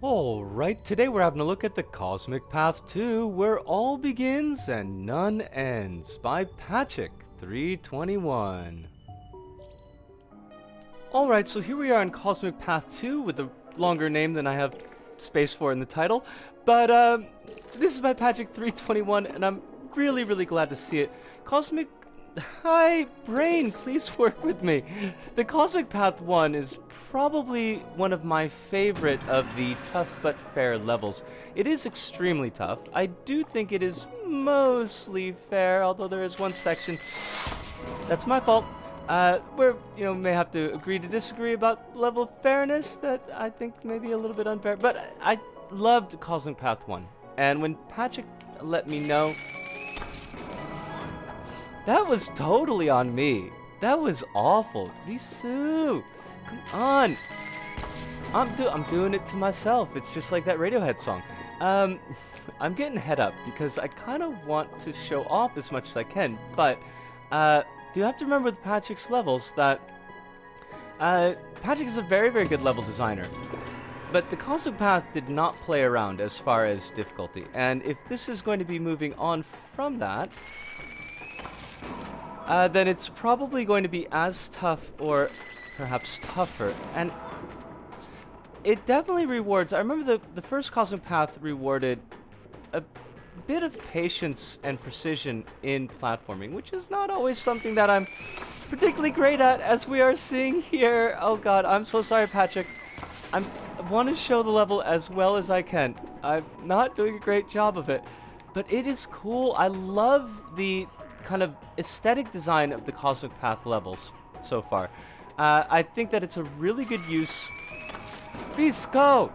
Alright, today we're having a look at the Cosmic Path 2, where all begins and none ends, by Patrick 321. Alright, so here we are in Cosmic Path 2 with a longer name than I have space for in the title, but this is by Patrick 321 and I'm really glad to see it. Hi, brain, please work with me. The Cosmic Path 1 is probably one of my favorite of the tough but fair levels. It is extremely tough. I do think it is mostly fair, although there is one section that's my fault, where, may have to agree to disagree about level of fairness that I think may be a little bit unfair, but I loved Cosmic Path 1. And when Patrick let me know, that was totally on me. That was awful. Lisu, come on. I'm doing it to myself. It's just like that Radiohead song. I'm getting head up because I kind of want to show off as much as I can, but do have to remember with Patrick's levels that Patrick is a very good level designer. But the Cosmic Path did not play around as far as difficulty, and if this is going to be moving on from that, then it's probably going to be as tough or perhaps tougher. And it definitely rewards. I remember the first Cosmic Path rewarded a bit of patience and precision in platforming, which is not always something that I'm particularly great at, as we are seeing here. Oh god, I'm so sorry, Patrick. I want to show the level as well as I can. I'm not doing a great job of it, but it is cool. I love the kind of aesthetic design of the Cosmic Path levels so far. I think that it's a really good use. Please go!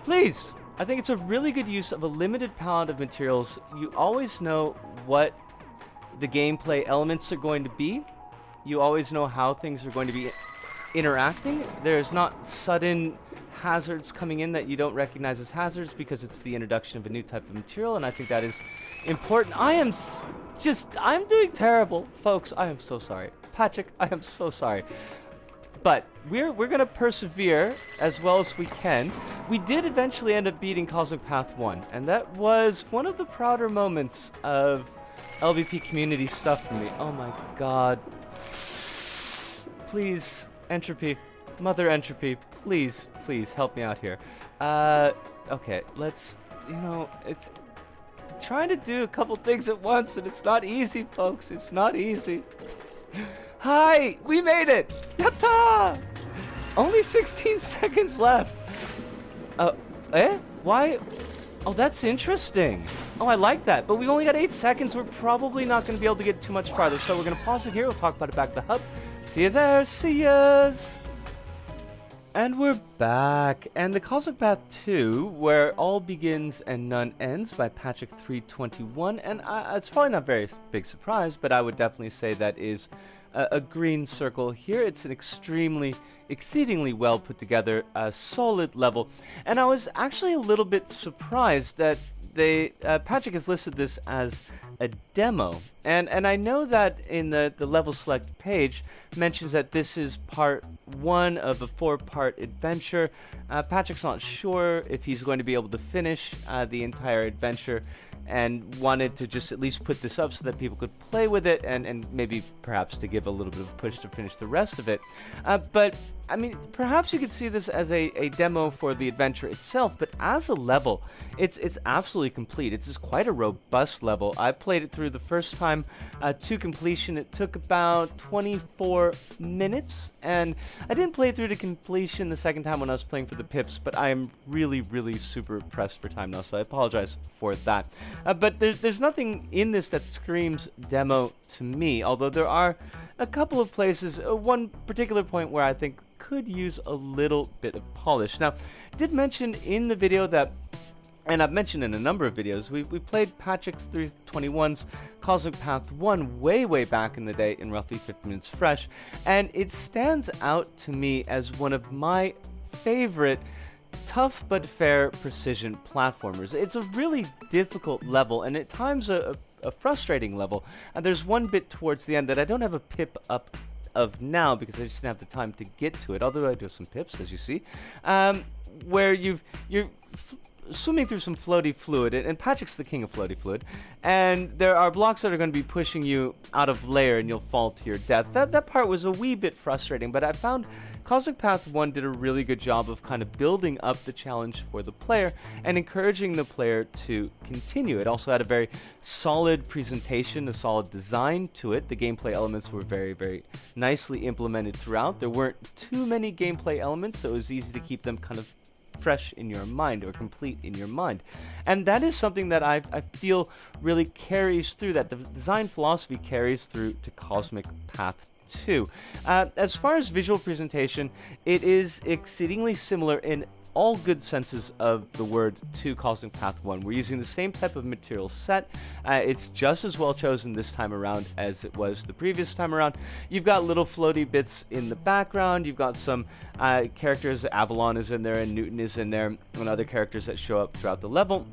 Please! I think it's a really good use of a limited palette of materials. You always know what the gameplay elements are going to be. You always know how things are going to be interacting. There's not sudden hazards coming in that you don't recognize as hazards because it's the introduction of a new type of material, and I think that is important. I'm doing terrible, folks. I am so sorry. Patrick, I am so sorry. But we're gonna persevere as well as we can. We did eventually end up beating Cosmic Path 1, and that was one of the prouder moments of LBP community stuff for me. Oh my god. Please, Entropy. Mother Entropy, please help me out here. Okay, let's, it's trying to do a couple things at once, and it's not easy, folks. It's not easy. Hi, we made it! Yatta! Only 16 seconds left. Why? Oh, that's interesting. Oh, I like that. But we only got 8 seconds. We're probably not going to be able to get too much farther. So we're going to pause it here. We'll talk about it back at the hub. See you there. See yas. And we're back. And the Cosmic Path 2, where all begins and none ends, by Patrick 321. And it's probably not a very big surprise, but I would definitely say that is a green circle here. It's an exceedingly well put together, solid level. And I was actually a little bit surprised that Patrick has listed this as a demo. And I know that in the level select page mentions that this is part 1 of a 4-part adventure. Patrick's not sure if he's going to be able to finish the entire adventure, and wanted to just at least put this up so that people could play with it and maybe perhaps to give a little bit of a push to finish the rest of it. But I mean, perhaps you could see this as a demo for the adventure itself, but as a level, it's absolutely complete. It's just quite a robust level. I played it through the first time to completion. It took about 24 minutes, and I didn't play it through to completion the second time when I was playing for the pips, but I am really super pressed for time now, so I apologize for that. But there's nothing in this that screams demo to me, although there are a couple of places, one particular point where I think could use a little bit of polish. Now, I did mention in the video that, and I've mentioned in a number of videos, we played Patrick 321's Cosmic Path 1 way back in the day in roughly 50 minutes fresh, and it stands out to me as one of my favorite tough but fair precision platformers. It's a really difficult level, and at times a frustrating level. And there's one bit towards the end that I don't have a pip up of now, because I just didn't have the time to get to it, although I do have some pips, as you see, where you're swimming through some floaty fluid, and Patrick's the king of floaty fluid, and there are blocks that are going to be pushing you out of layer and you'll fall to your death. That part was a wee bit frustrating, but I found Cosmic Path 1 did a really good job of kind of building up the challenge for the player and encouraging the player to continue. It also had a very solid presentation, a solid design to it. The gameplay elements were very, very nicely implemented throughout. There weren't too many gameplay elements, so it was easy to keep them kind of fresh in your mind or complete in your mind. And that is something that I feel really carries through, that the design philosophy carries through to Cosmic Path 2. As far as visual presentation, it is exceedingly similar in all good senses of the word to Cosmic Path 1. We're using the same type of material set. It's just as well chosen this time around as it was the previous time around. You've got little floaty bits in the background. You've got some characters. Avalon is in there and Newton is in there, and other characters that show up throughout the level.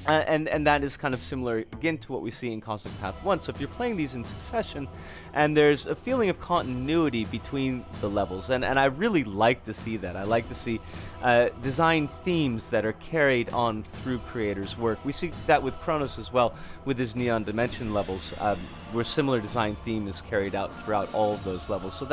And that is kind of similar, again, to what we see in Cosmic Path 1. So if you're playing these in succession, and there's a feeling of continuity between the levels, and I really like to see that. I like to see design themes that are carried on through creators' work. We see that with Chronos as well, with his Neon Dimension levels, where similar design theme is carried out throughout all of those levels. So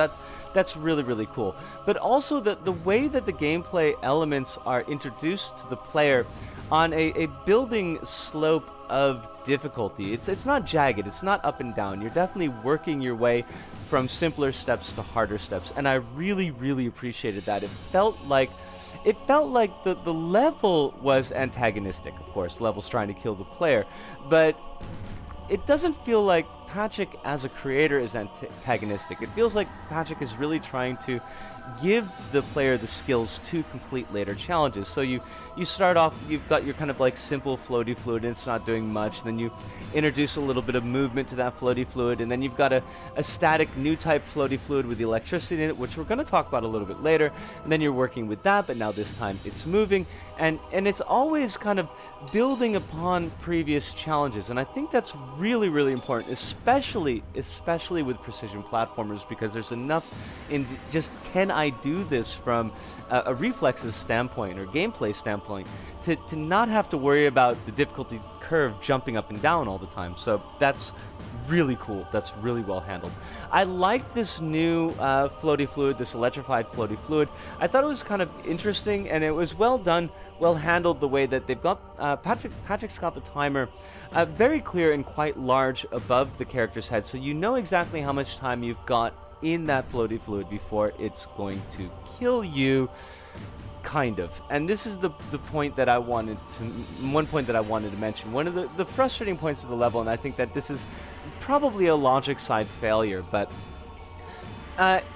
that's really, really cool. But also the way that the gameplay elements are introduced to the player on a building slope of difficulty. It's not jagged, it's not up and down. You're definitely working your way from simpler steps to harder steps, and I really, really appreciated that. It felt like the level was antagonistic, of course. Level's trying to kill the player, but it doesn't feel like Patrick as a creator is antagonistic. It feels like Patrick is really trying to give the player the skills to complete later challenges. So you start off, you've got your kind of like simple floaty fluid and it's not doing much, then you introduce a little bit of movement to that floaty fluid, and then you've got a static new type floaty fluid with the electricity in it, which we're going to talk about a little bit later, and then you're working with that, but now this time it's moving, and it's always kind of building upon previous challenges, and I think that's really, really important, especially with precision platformers, because there's enough in just, can I do this from a reflexes standpoint or gameplay standpoint to not have to worry about the difficulty curve jumping up and down all the time. So that's really cool. That's really well handled. I like this new floaty fluid, this electrified floaty fluid. I thought it was kind of interesting, and it was well done, well handled, the way that they've got Patrick's got the timer very clear and quite large above the character's head, so you know exactly how much time you've got in that floaty fluid before it's going to kill you, kind of. And this is the point that I wanted to, one point that I wanted to mention. One of the frustrating points of the level, and I think that this is probably a logic side failure, but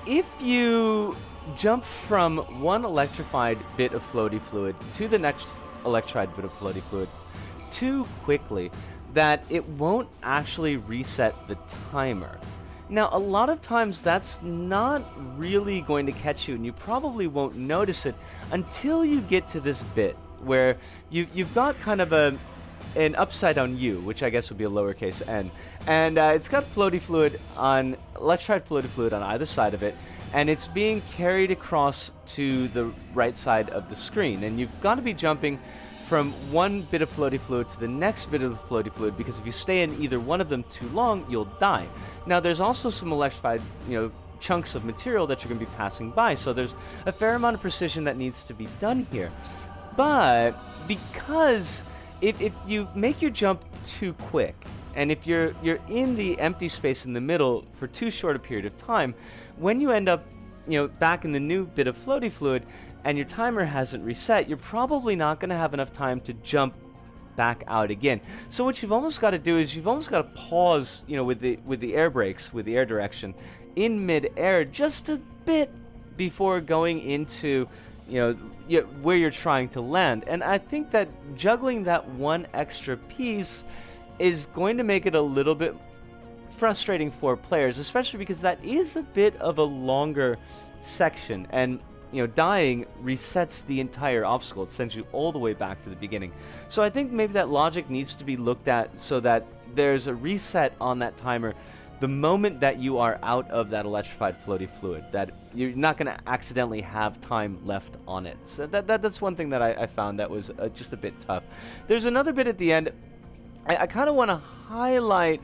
if you jump from one electrified bit of floaty fluid to the next electrified bit of floaty fluid too quickly, that it won't actually reset the timer. Now, a lot of times that's not really going to catch you, and you probably won't notice it until you get to this bit where you've got kind of an upside down U, which I guess would be a lowercase n, and it's got floaty fluid on, electrified floaty fluid on either side of it, and it's being carried across to the right side of the screen, and you've got to be jumping from one bit of floaty fluid to the next bit of the floaty fluid, because if you stay in either one of them too long, you'll die. Now, there's also some electrified, chunks of material that you're going to be passing by, so there's a fair amount of precision that needs to be done here. But because if you make your jump too quick, and if you're in the empty space in the middle for too short a period of time, when you end up back in the new bit of floaty fluid and your timer hasn't reset, you're probably not going to have enough time to jump back out again. So what you've almost got to do is you've almost got to pause, with the air brakes, with the air direction, in mid-air just a bit before going into, where you're trying to land. And I think that juggling that one extra piece is going to make it a little bit frustrating for players, especially because that is a bit of a longer section, and dying resets the entire obstacle. It sends you all the way back to the beginning. So I think maybe that logic needs to be looked at so that there's a reset on that timer the moment that you are out of that electrified floaty fluid, that you're not going to accidentally have time left on it. So that's one thing that I found that was just a bit tough. There's another bit at the end I kind of want to highlight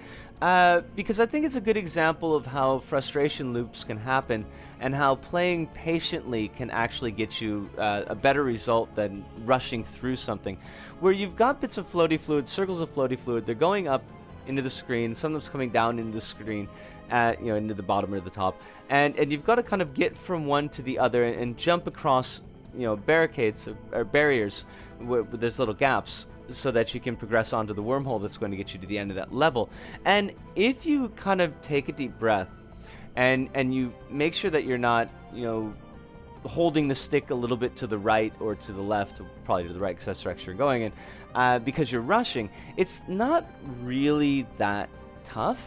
because I think it's a good example of how frustration loops can happen and how playing patiently can actually get you a better result than rushing through something. Where you've got bits of floaty fluid, circles of floaty fluid, they're going up into the screen, sometimes coming down into the screen, into the bottom or the top, and you've got to kind of get from one to the other and jump across, barricades or barriers where there's little gaps, so that you can progress onto the wormhole that's going to get you to the end of that level. And if you kind of take a deep breath and you make sure that you're not, holding the stick a little bit to the right or to the left, probably to the right because that's the direction you're going in, because you're rushing, it's not really that tough.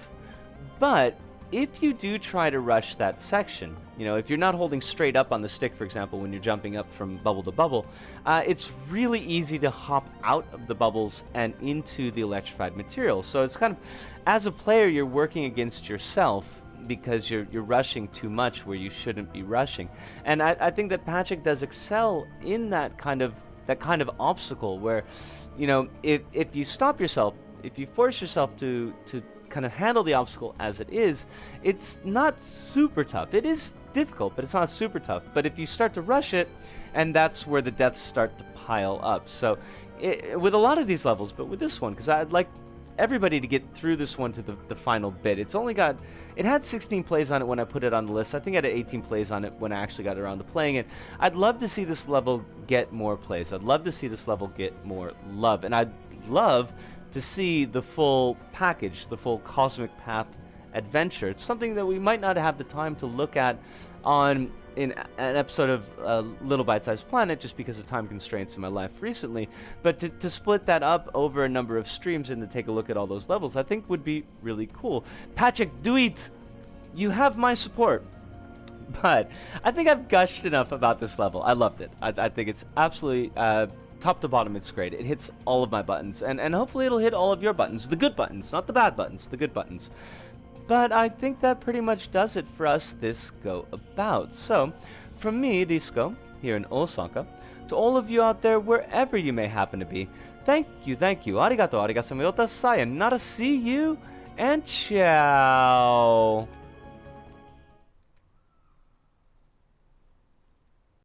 But if you do try to rush that section, if you're not holding straight up on the stick, for example, when you're jumping up from bubble to bubble, it's really easy to hop out of the bubbles and into the electrified material. So it's kind of, as a player, you're working against yourself because you're rushing too much where you shouldn't be rushing. And I think that Patrick does excel in that kind of obstacle where, if you stop yourself, if you force yourself to kind of handle the obstacle as it is, it's not super tough. It is difficult, but it's not super tough. But if you start to rush it, and that's where the deaths start to pile up. So with a lot of these levels, but with this one, because I'd like everybody to get through this one to the final bit. It had 16 plays on it when I put it on the list. I think I had 18 plays on it when I actually got around to playing it. I'd love to see this level get more plays. I'd love to see this level get more love. And I'd love to see the full package, the full Cosmic Path adventure. It's something that we might not have the time to look at in an episode of Little Bite-Sized Planet, just because of time constraints in my life recently. But to split that up over a number of streams and to take a look at all those levels, I think would be really cool. Patrick, do it! You have my support. But I think I've gushed enough about this level. I loved it. I think it's absolutely top to bottom, it's great. It hits all of my buttons, and hopefully it'll hit all of your buttons. The good buttons, not the bad buttons, the good buttons. But I think that pretty much does it for us this go about. So, from me, Disco, here in Osaka, to all of you out there, wherever you may happen to be, thank you, arigato, arigasamayota, sayonara, see you, and ciao.